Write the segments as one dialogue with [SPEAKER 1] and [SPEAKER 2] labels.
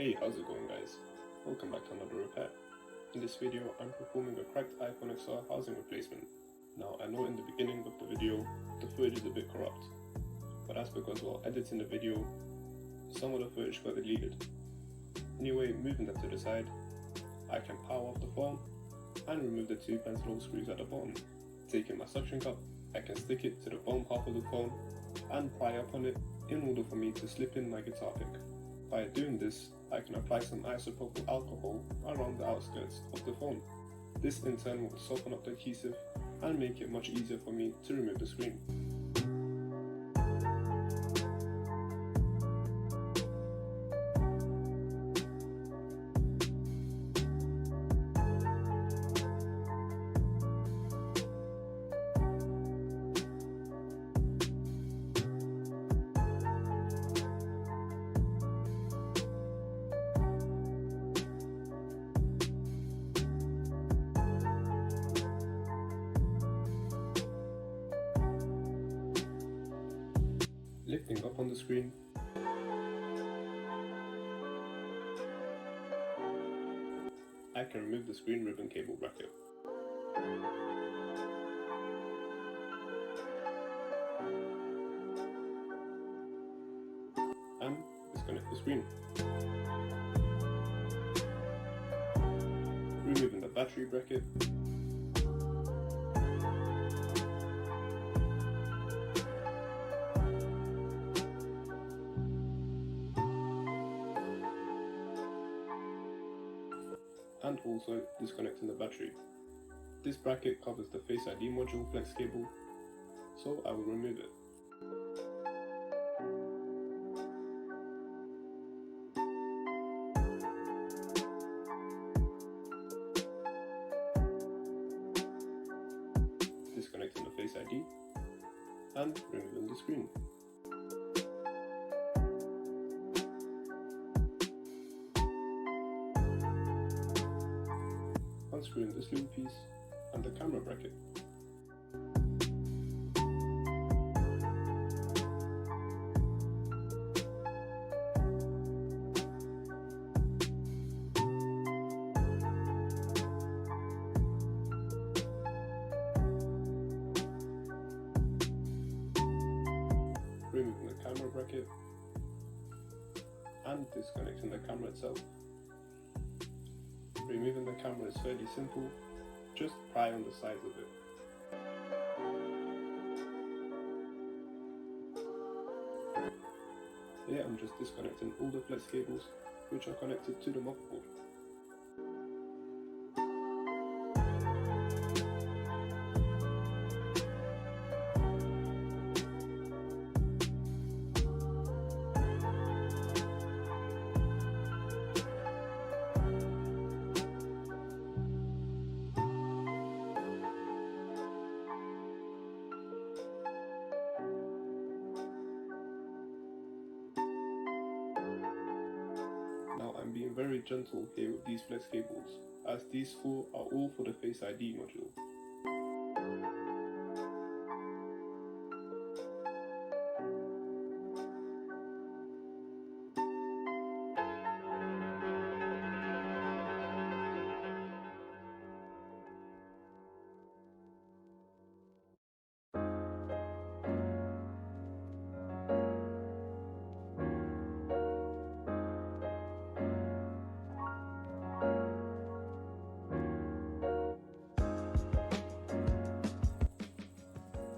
[SPEAKER 1] Hey, how's it going guys? Welcome back to another repair. In this video, I'm performing a cracked iPhone XR housing replacement. Now, I know in the beginning of the video, the footage is a bit corrupt, but that's because while editing the video, some of the footage got deleted. Anyway, moving that to the side, I can power off the phone and remove the two pencil screws at the bottom. Taking my suction cup, I can stick it to the bottom half of the phone and pry up on it in order for me to slip in my guitar pick. By doing this, I can apply some isopropyl alcohol around the outskirts of the phone. This in turn will soften up the adhesive and make it much easier for me to remove the screen. Lifting up on the screen, I can remove the screen ribbon cable bracket. And disconnect the screen. Removing the battery bracket. And also disconnecting the battery. This bracket covers the Face ID module flex cable, so I will remove it. Disconnecting the Face ID and removing the screen. Unscrewing this little piece and the camera bracket. Removing the camera bracket and disconnecting the camera itself. Removing the camera is fairly simple, just pry on the sides of it. Here I'm just disconnecting all the flex cables which are connected to the motherboard. Now I'm being very gentle here with these flex cables, as these four are all for the Face ID module.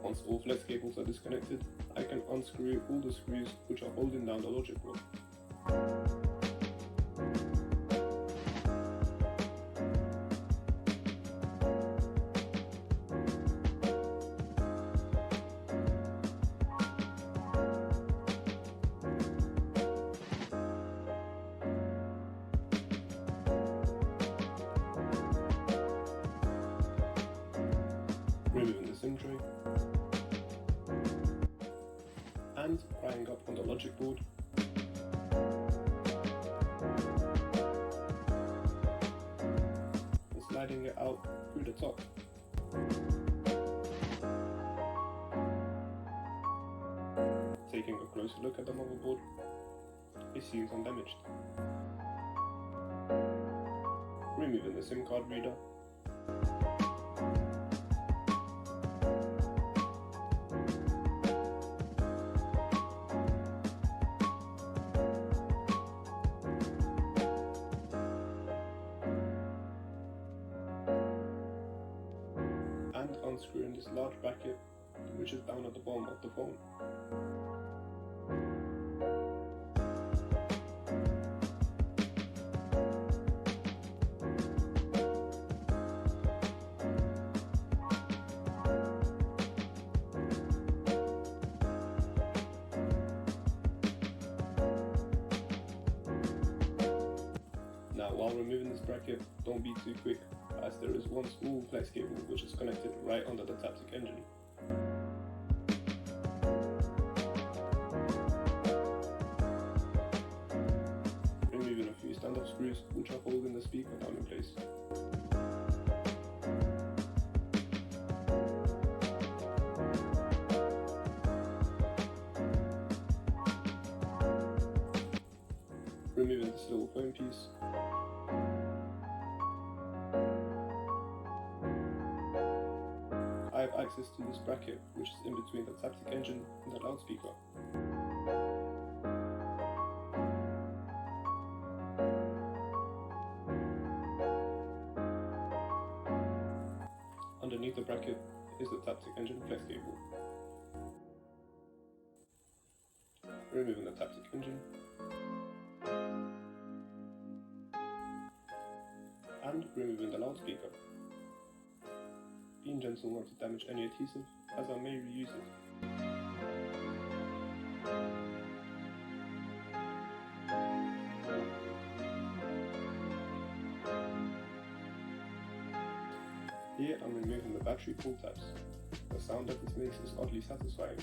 [SPEAKER 1] Once all flex cables are disconnected, I can unscrew all the screws which are holding down the logic board. Removing the SIM tray and prying up on the logic board. And sliding it out through the top. Taking a closer look at the motherboard, it seems undamaged. removing the SIM card reader, and unscrewing this large bracket which is down at the bottom of the phone. Now while removing this bracket, don't be too quick, as there is one small flex cable which is connected right under the Taptic engine. Removing a few stand-up screws which are holding the speaker down in place. Removing this little foam piece. I have access to this bracket which is in between the Taptic engine and the loudspeaker. Underneath the bracket is the Taptic engine flex cable. Removing the Taptic engine. And removing the loudspeaker. Being gentle not to damage any adhesive, as I may reuse it. Here I'm removing the battery pull tabs. The sound that this makes is oddly satisfying.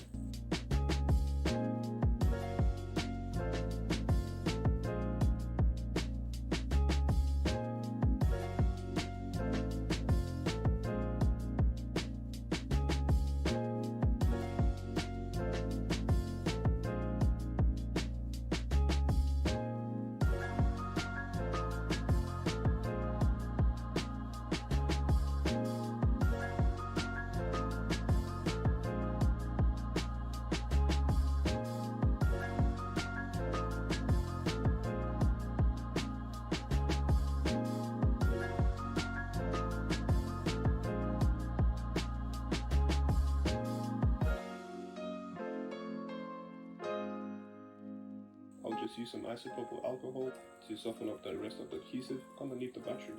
[SPEAKER 1] I'll just use some isopropyl alcohol to soften up the rest of the adhesive underneath the battery.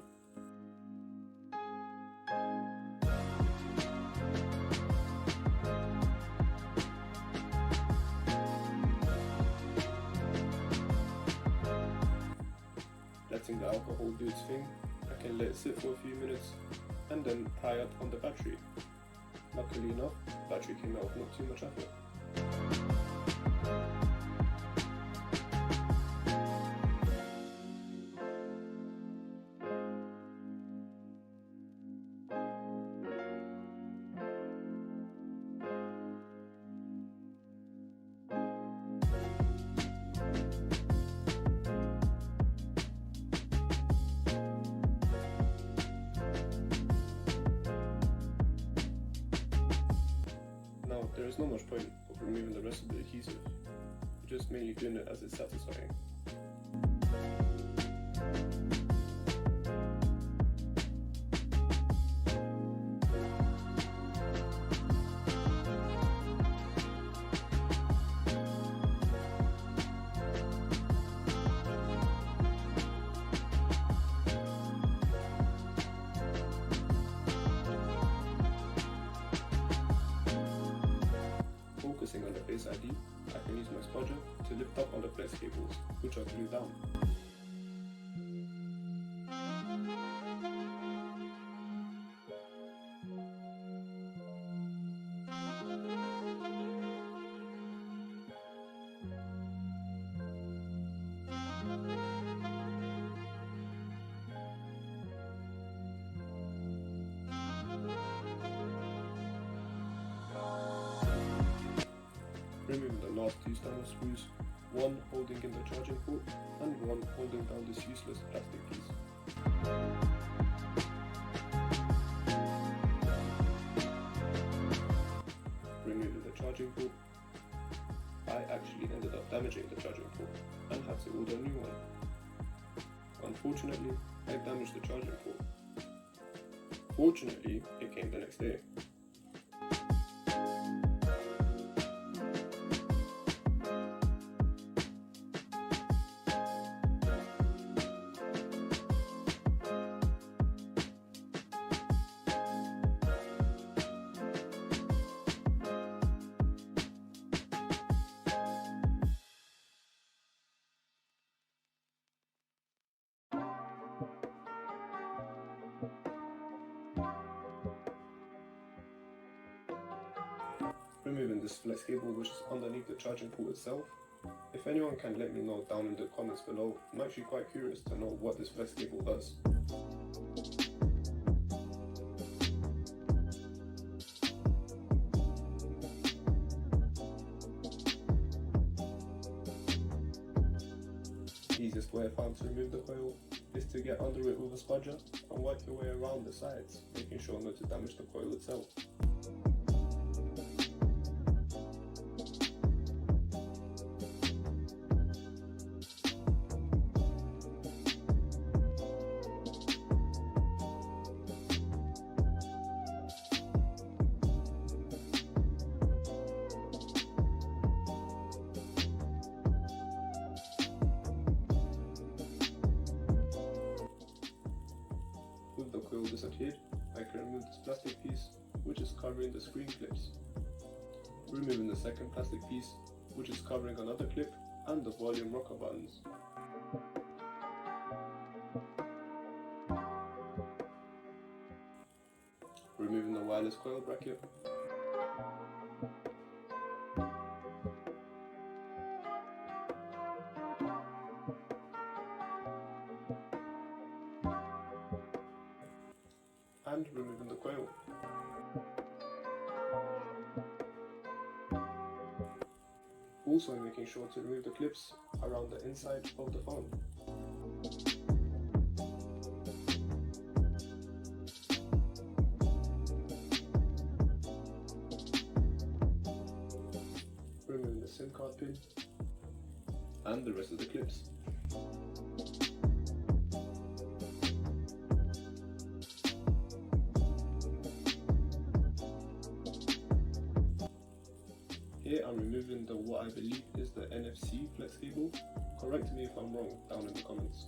[SPEAKER 1] Letting the alcohol do its thing, I can let it sit for a few minutes and then tie up on the battery. Luckily enough, the battery came out with not too much effort. There is not much point of removing the rest of the adhesive, we're just mainly doing it as it's satisfying. Focusing on the Face ID, I can use my spudger to lift up on the flex cables, which are glued down. Removing the last two standard screws, one holding in the charging port and one holding down this useless plastic piece. Removing the charging port. I actually ended up damaging the charging port and had to order a new one. Unfortunately, I damaged the charging port. Fortunately, it came the next day. Removing this flex cable which is underneath the charging port itself. If anyone can let me know down in the comments below, I'm actually quite curious to know what this flex cable does. The easiest way I found to remove the coil is to get under it with a spudger and work your way around the sides, making sure not to damage the coil itself. With the coil disappeared, I can remove this plastic piece which is covering the screen clips. Removing the second plastic piece which is covering another clip and the volume rocker buttons. Removing the wireless coil bracket. And removing the coil. Also making sure to remove the clips around the inside of the phone. Removing the SIM card pin and the rest of the clips. Here I'm removing what I believe is the NFC flex cable. Correct me if I'm wrong down in the comments.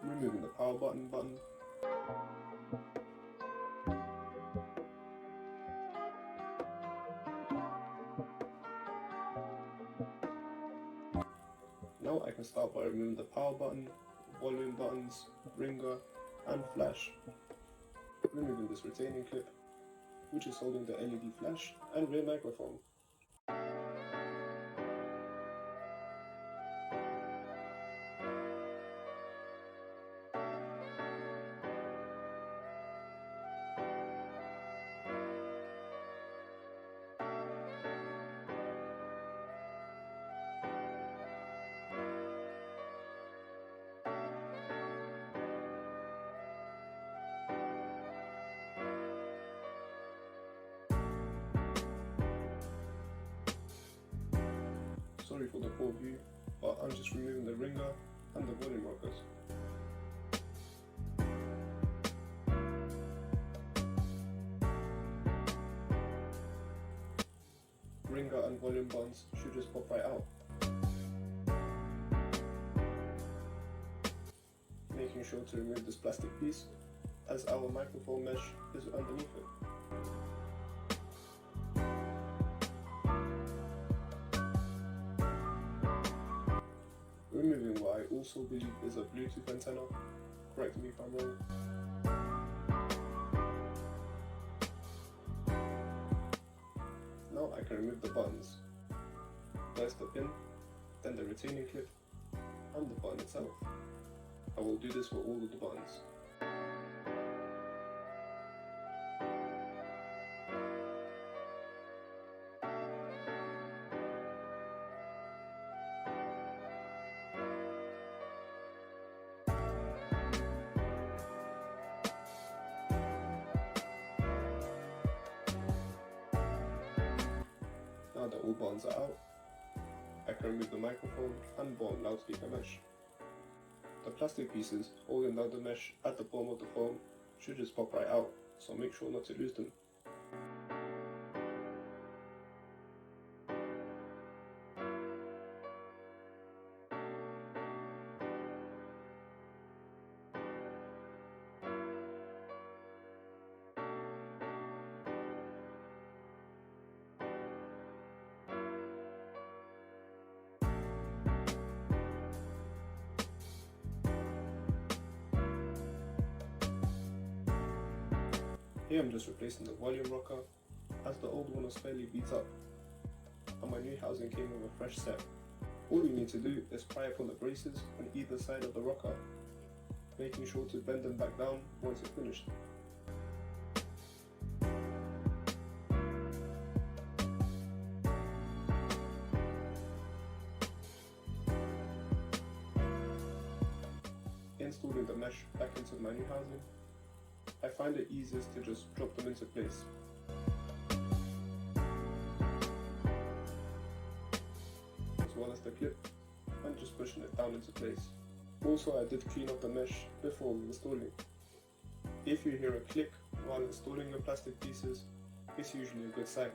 [SPEAKER 1] Removing the power button. Now I can start by removing the power button, volume buttons, ringer and flash. Removing this retaining clip which is holding the LED flash and rear microphone. Sorry for the poor view, but I'm just removing the ringer and the volume rockers. Ringer and volume buttons should just pop right out. Making sure to remove this plastic piece as our microphone mesh is underneath it. Removing what I also believe is a Bluetooth antenna. Correct me if I'm wrong. Now I can remove the buttons. First the pin, then the retaining clip, and the button itself. I will do this for all of the buttons. Now that all buttons are out, I can remove the microphone and bottom loudspeaker mesh. The plastic pieces holding down the mesh at the bottom of the phone should just pop right out, so make sure not to lose them. Here I'm just replacing the volume rocker, as the old one was fairly beat up, and my new housing came with a fresh set. All you need to do is pry up on the braces on either side of the rocker, making sure to bend them back down once you're finished. Installing the mesh back into my new housing, I find it easiest to just drop them into place. As well as the clip, and just pushing it down into place. Also, I did clean up the mesh before installing. If you hear a click while installing your plastic pieces, it's usually a good sign,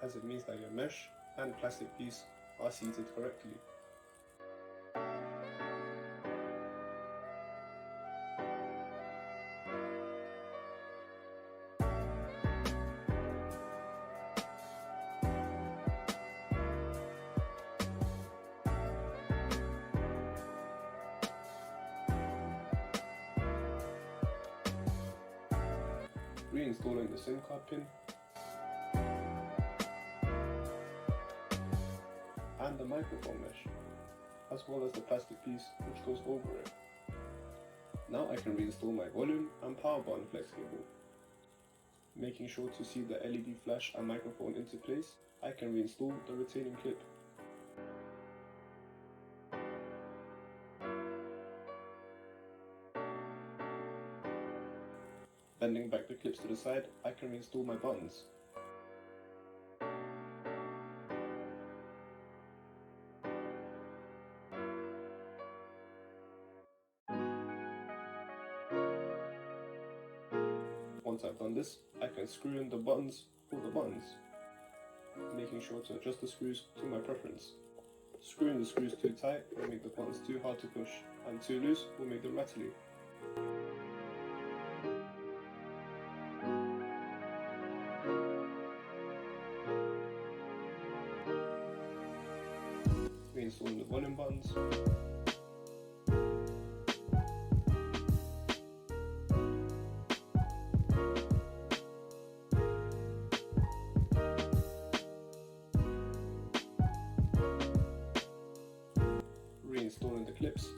[SPEAKER 1] as it means that your mesh and plastic piece are seated correctly. Reinstalling the SIM card pin and the microphone mesh, as well as the plastic piece which goes over it. Now I can reinstall my volume and power button flex cable. Making sure to see the LED flash and microphone into place, I can reinstall the retaining clip. Bending back the clips to the side, I can reinstall my buttons. Once I've done this, I can screw in the buttons for the buttons, making sure to adjust the screws to my preference. Screwing the screws too tight will make the buttons too hard to push, and too loose will make them rattly. Reinstalling the volume buttons. Reinstalling the clips.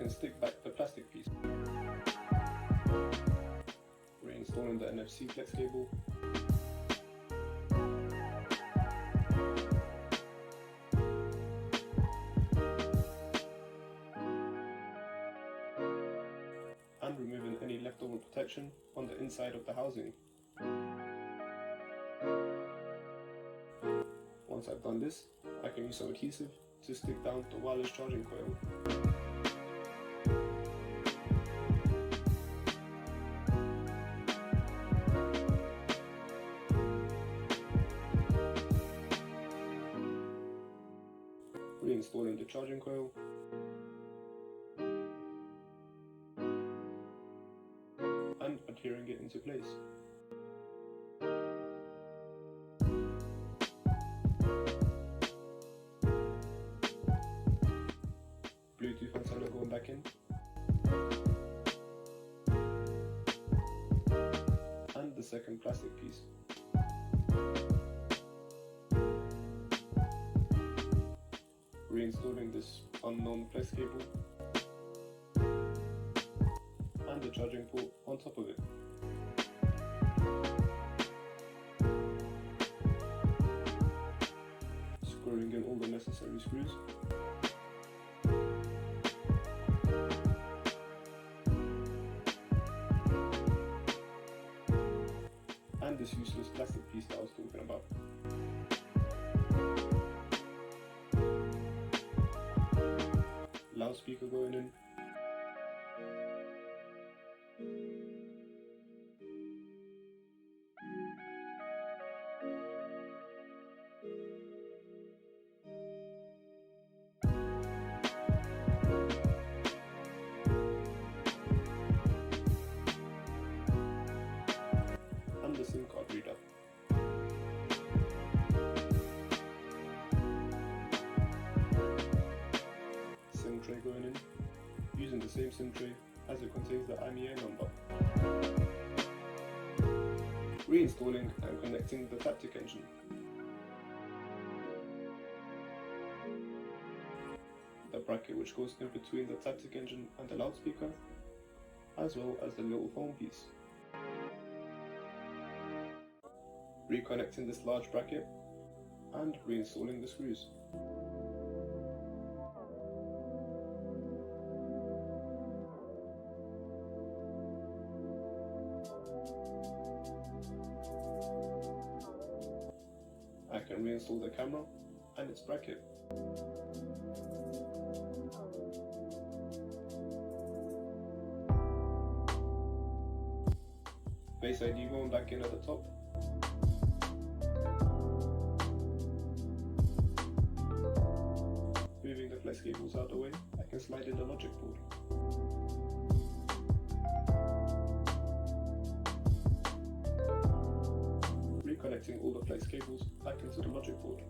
[SPEAKER 1] Stick back the plastic piece. Reinstalling the NFC flex cable. And removing any leftover protection on the inside of the housing. Once I've done this, I can use some adhesive to stick down the wireless charging coil. reinstalling the charging coil, and adhering it into place. Bluetooth antenna going back in, and the second plastic piece. Reinstalling this unknown flex cable and the charging port on top of it. Screwing in all the necessary screws. And this useless plastic piece that I was talking about. Loudspeaker going in. And the SIM card reader. SIM tray going in, using the same SIM tray as it contains the IMEI number. Reinstalling and connecting the Taptic engine. The bracket which goes in between the Taptic engine and the loudspeaker, as well as the little phone piece. Reconnecting this large bracket and reinstalling the screws. I can reinstall the camera and its bracket. Face ID going back in at the top. Moving the flex cables out of the way, I can slide in the logic board. Reconnecting all the flex cables back into the logic board.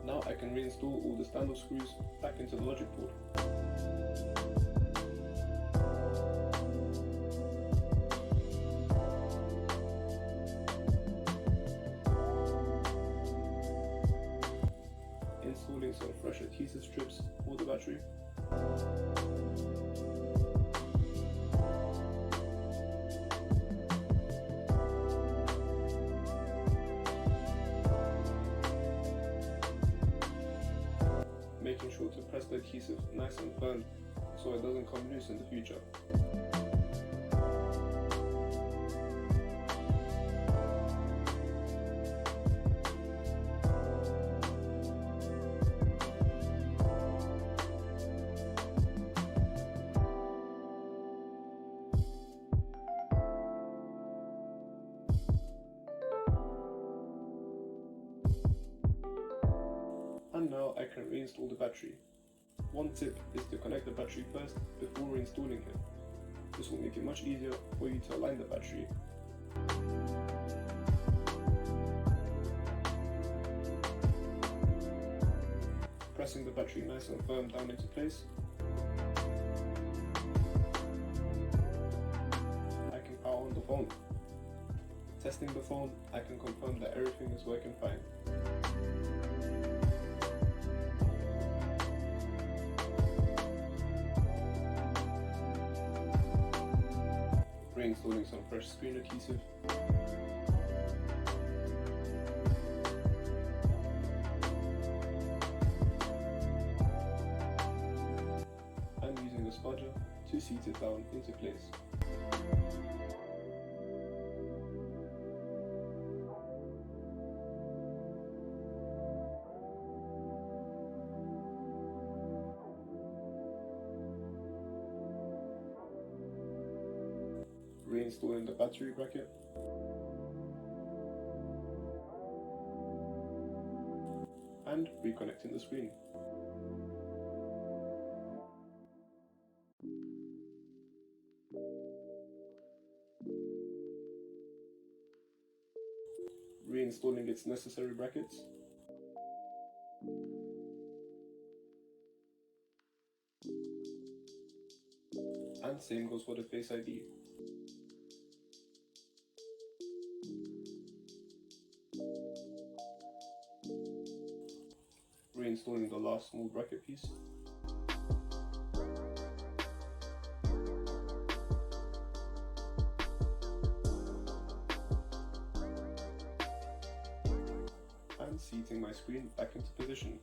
[SPEAKER 1] Now I can reinstall all the standoff screws back into the logic board. Installing some fresh adhesive strips for the battery. Making sure to press the adhesive nice and firm so it doesn't come loose in the future. And now I can reinstall the battery. One tip is to connect the battery first before reinstalling it. This will make it much easier for you to align the battery. Pressing the battery nice and firm down into place. I can power on the phone. Testing the phone, I can confirm that everything is working fine. Reinstalling some fresh screen adhesive. And spudger to seat it down into place. Reinstalling the battery bracket, and reconnecting the screen. Reinstalling its necessary brackets, and same goes for the Face ID. Reinstalling the last small bracket piece, and seating my screen back into position.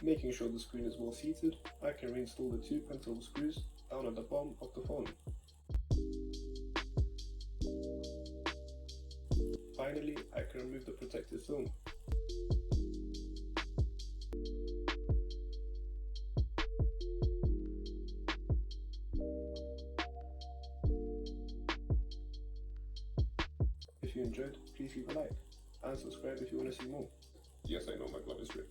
[SPEAKER 1] Making sure the screen is well seated, I can reinstall the two pentile screws down at the bottom of the phone. Finally, I can remove the protective film. If you enjoyed, please leave a like and subscribe if you want to see more. Yes, I know my glove is ripped.